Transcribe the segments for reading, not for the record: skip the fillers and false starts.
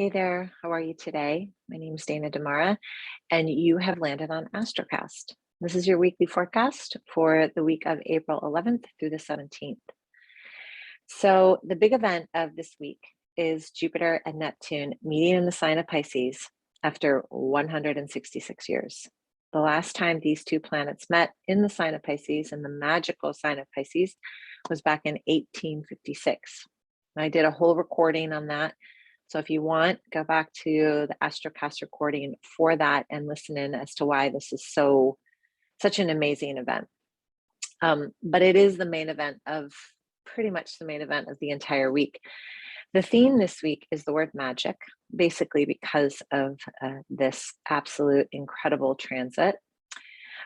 Hey there, how are you today? My name is Dana Damara, and you have landed on Astrocast. This is your weekly forecast for the week of April 11th through the 17th. So, the big event of this week is Jupiter and Neptune meeting in the sign of Pisces after 166 years. The last time these two planets met in the sign of Pisces, in the magical sign of Pisces, was back in 1856. I did a whole recording on that. So if you want, go back to the Astrocast recording for that and listen in as to why this is such an amazing event. But it is the main event of pretty much the main event of the entire week. The theme this week is the word magic, basically because of this absolute incredible transit.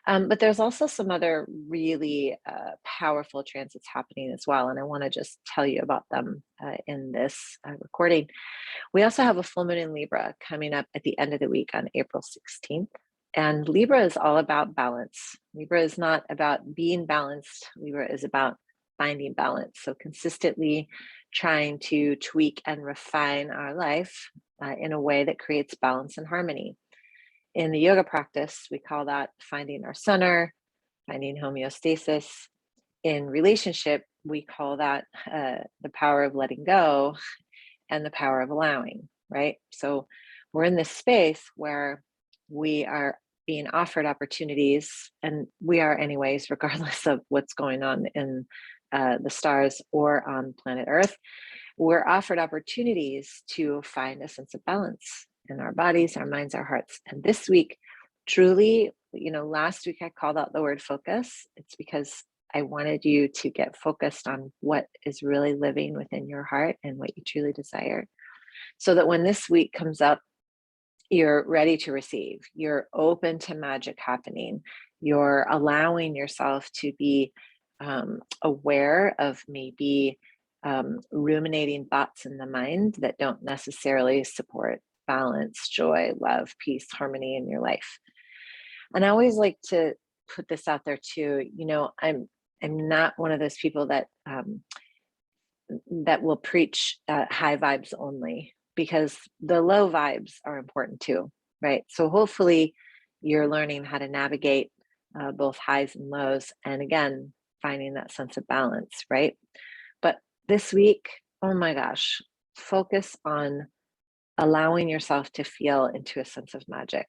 But there's also some other really powerful transits happening as well. And I want to just tell you about them in this recording. We also have a full moon in Libra coming up at the end of the week on April 16th. And Libra is all about balance. Libra is not about being balanced. Libra is about finding balance. So consistently trying to tweak and refine our life in a way that creates balance and harmony. In the yoga practice, we call that finding our center, finding homeostasis. In relationship, we call that the power of letting go and the power of allowing, right? So we're in this space where we are being offered opportunities, and we are anyways, regardless of what's going on in the stars or on planet Earth. We're offered opportunities to find a sense of balance in our bodies, our minds, our hearts. And this week, truly, last week I called out the word focus. It's because I wanted you to get focused on what is really living within your heart and what you truly desire. So that when this week comes up, you're ready to receive. You're open to magic happening. You're allowing yourself to be aware of maybe ruminating thoughts in the mind that don't necessarily support balance, joy, love, peace, harmony in your life. And I always like to put this out there too. I'm not one of those people that will preach high vibes only, because the low vibes are important too, right? So hopefully you're learning how to navigate both highs and lows, and again, finding that sense of balance, right? But this week, oh my gosh, focus on allowing yourself to feel into a sense of magic,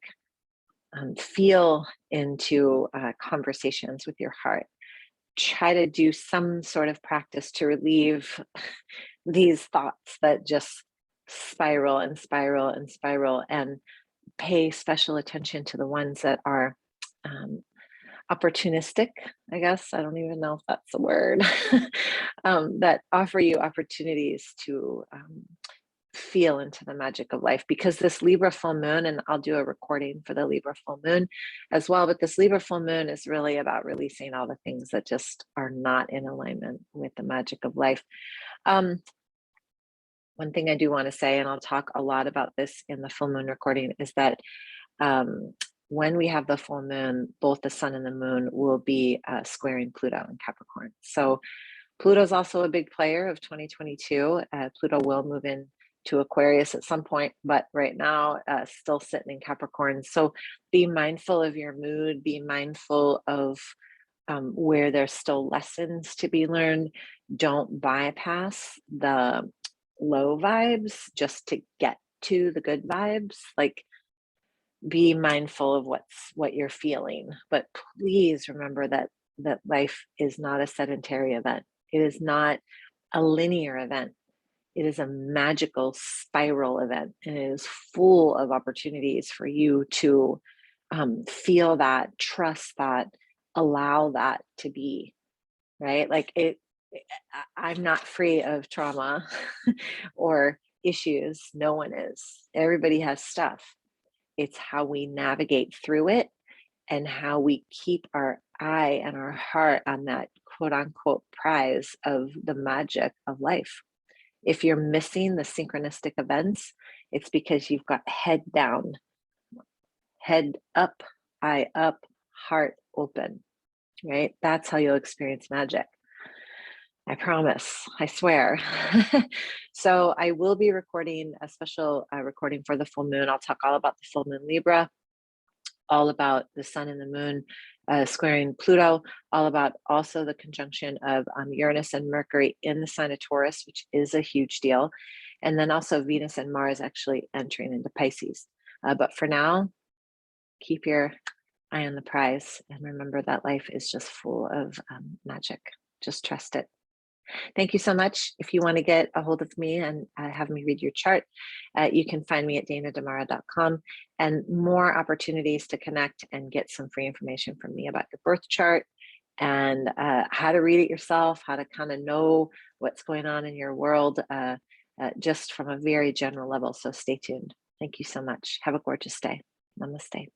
feel into conversations with your heart. Try to do some sort of practice to relieve these thoughts that just spiral and spiral and spiral, and pay special attention to the ones that are opportunistic, I guess. I don't even know if that's a word, that offer you opportunities to feel into the magic of life. Because this Libra full moon, and I'll do a recording for the Libra full moon as well, but this Libra full moon is really about releasing all the things that just are not in alignment with the magic of life. One thing I do want to say, and I'll talk a lot about this in the full moon recording, is that when we have the full moon, both the sun and the moon will be squaring Pluto in Capricorn. So Pluto is also a big player of 2022. Pluto will move in to Aquarius at some point, but right now still sitting in Capricorn. So be mindful of your mood, be mindful of where there's still lessons to be learned. Don't bypass the low vibes just to get to the good vibes. Like, be mindful of what you're feeling, but please remember that life is not a sedentary event. It is not a linear event. It is a magical spiral event, and it is full of opportunities for you to feel that, trust that, allow that to be, right? Like I'm not free of trauma or issues. No one is. Everybody has stuff. It's how we navigate through it and how we keep our eye and our heart on that quote unquote prize of the magic of life. If you're missing the synchronistic events, it's because you've got head down, head up, eye up, heart open, right? That's how you'll experience magic. I promise, I swear. So I will be recording a special recording for the full moon. I'll talk all about the full moon Libra, all about the sun and the moon squaring Pluto, all about also the conjunction of Uranus and Mercury in the sign of Taurus, which is a huge deal. And then also Venus and Mars actually entering into Pisces. But for now, keep your eye on the prize and remember that life is just full of magic. Just trust it. Thank you so much. If you want to get a hold of me and have me read your chart, you can find me at danadamara.com, and more opportunities to connect and get some free information from me about your birth chart and how to read it yourself, how to kind of know what's going on in your world, just from a very general level. So stay tuned. Thank you so much. Have a gorgeous day. Namaste.